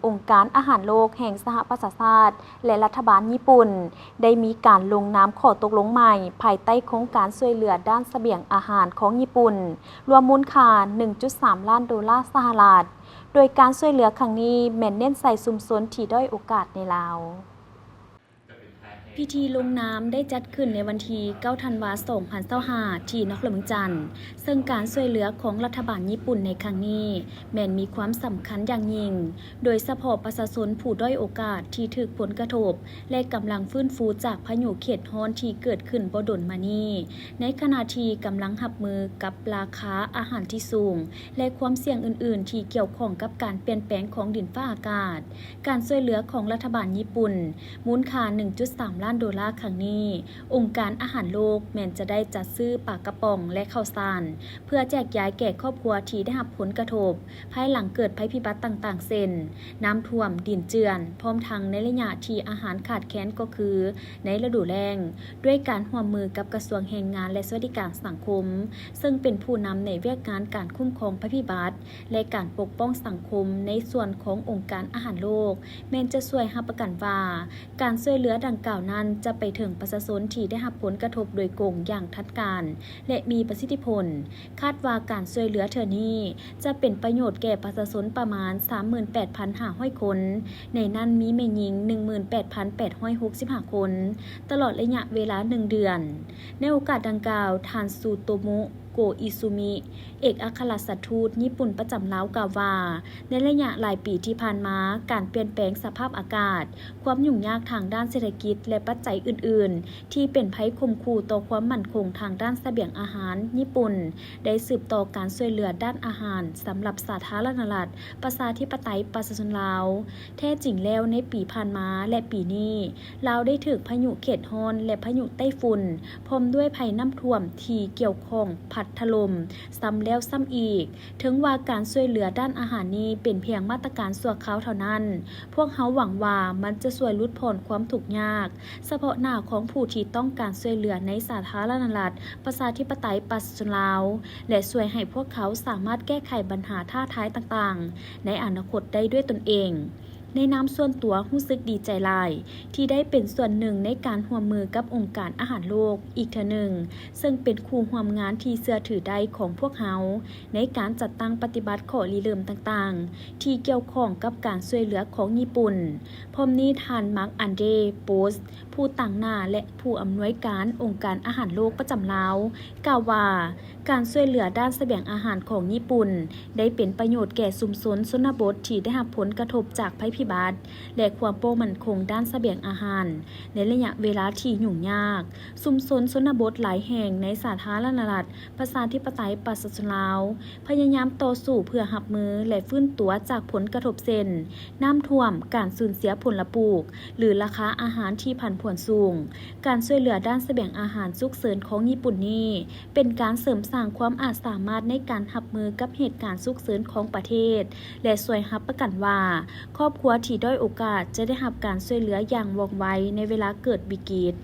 องค์การอาหารโลกแห่งสหประชาชาติและรัฐบาลญี่ปุ่นได้มีการลงนามข้อตกลงใหม่ภายใต้โครงการช่วยเหลือด้านเสบียงอาหารของญี่ปุ่นรวมมูลค่า 1.3 ล้านดอลลาร์สหรัฐโดยการช่วยเหลือครั้งนี้แม่นเน้นใส่ชุมชนที่ด้อยโอกาสในลาวพิธีลงนามได้จัดขึ้นในวันที่ 9 ธันวาคม 2025 ที่นครหลวงจันทร์ซึ่งการช่วยเหลือของรัฐบาลญี่ปุ่นในครั้งนี้แม้นมีความสำคัญอย่างยิ่งโดยเฉพาะประชาชนผู้ด้อยโอกาสที่ถูกผลกระทบและกำลังฟื้นฟูจากพายุเขตร้อนที่เกิดขึ้นบ่ดนมานี้ในขณะที่กำลังรับมือกับราคาอาหารที่สูงและความเสี่ยงอื่นๆที่เกี่ยวข้องกับการเปลี่ยนแปลงของดินฟ้าอากาศการช่วยเหลือของรัฐบาลญี่ปุ่นมูลค่า 1.3 ล้านดอลลาร์ครั้งนี้องค์การอาหารโลกแม้นจะได้จัดซื้อปลากระป๋องและข้าวสารเพื่อแจกจ่ายแก่ครอบครัวที่ได้รับผลกระทบภายหลังเกิดภัยพิบัติต่างๆเช่นน้ำท่วมดินเจือนพร้อมทั้งในระยะที่อาหารขาดแคลนก็คือในฤดูแล้งด้วยการร่วมมือกับกระทรวงแรงงานและสวัสดิการสังคมซึ่งเป็นผู้นำในเวียกงานการคุ้มครองภัยพิบัติและการปกป้องสังคมในส่วนขององค์การอาหารโลกแม้นจะช่วยรับประกันว่าการช่วยเหลือดังกล่าวนั้นจะไปถึงประชาชนที่ได้รับผลกระทบโดยตรงอย่างทัดการและมีประสิทธิผลคาดว่าการช่วยเหลือเทื่อนี้จะเป็นประโยชน์แก่ประชาชนประมาณ 38,500 คนในนั้นมีแม่หญิง 18,865 คนตลอดระยะเวลา1 เดือนในโอกาสดังกล่าวท่านซูโตโมะโกอิซุมิเอกอัครราชทูตญี่ปุ่นประจำลาวกล่าวว่าในระยะหลายปีที่ผ่านมาการเปลี่ยนแปลงสภาพอากาศความยุ่งยากทางด้านเศรษฐกิจและปัจจัยอื่นๆที่เป็นภัยข่มขู่ต่อความมั่นคงทางด้านเสบียงอาหารญี่ปุ่นได้สืบต่อการช่วยเหลือด้านอาหารสำหรับสาธารณรัฐประชาธิปไตยประชาชนลาวแท้จริงแล้วในปีผ่านมาและปีนี้ลาวได้ถูกพายุเขตร้อนและพายุไต้ฝุ่นพร้อมด้วยภัยน้ำท่วมที่เกี่ยวข้องพัดถล่มซ้ำแล้วซ้ำอีกถึงว่าการช่วยเหลือด้านอาหารนี้เป็นเพียงมาตรการชั่วคราวเท่านั้นพวกเขาหวังว่ามันจะช่วยลดพ้นความทุกข์ยากเฉพาะหน้าของผู้ที่ต้องการช่วยเหลือในสาธารณรัฐประชาธิปไตยประชาชนลาวและช่วยให้พวกเขาสามารถแก้ไขปัญหาท้าทายต่างๆในอนาคตได้ด้วยตนเองในนามส่วนตัวรู้สึกดีใจหลายที่ได้เป็นส่วนหนึ่งในการร่วมมือกับองค์การอาหารโลกอีกเทื่อหนึ่งซึ่งเป็นคู่ร่วมงานที่เชื่อถือได้ของพวกเขาในการจัดตั้งปฏิบัติข้อริเริ่มต่างๆที่เกี่ยวข้องกับการช่วยเหลือของญี่ปุ่นพร้อมนี้ท่านมาร์คอันเดรโปสผู้ตั้งหน้าและผู้อำนวยการองค์การอาหารโลกประจำลาวกล่าวว่าการช่วยเหลือด้านเสบียงอาหารของญี่ปุ่นได้เป็นประโยชน์แก่ชุมชนชนบทที่ได้รับผลกระทบจากภัยพิบัติและความมั่นคงด้านเสบียงอาหารในระยะเวลาที่ยุ่งยากชุมชนชนบทหลายแห่งในสาธารณรัฐประชาธิปไตยประชาชนลาวพยายามต่อสู้เพื่อรับมือและฟื้นตัวจากผลกระทบเช่นน้ำท่วมการสูญเสียผลปลูกหรือราคาอาหารที่ผันผวนสูงการช่วยเหลือด้านเสบียงอาหารฉุกเฉินของญี่ปุ่นนี้เป็นการเสริมสร้างความอาจสามารถในการรับมือกับเหตุการณ์ฉุกเฉินของประเทศและช่วยรับประกันว่าครอบครัวที่ด้อยโอกาสจะได้รับการช่วยเหลืออย่างว่องไวในเวลาเกิดวิกฤต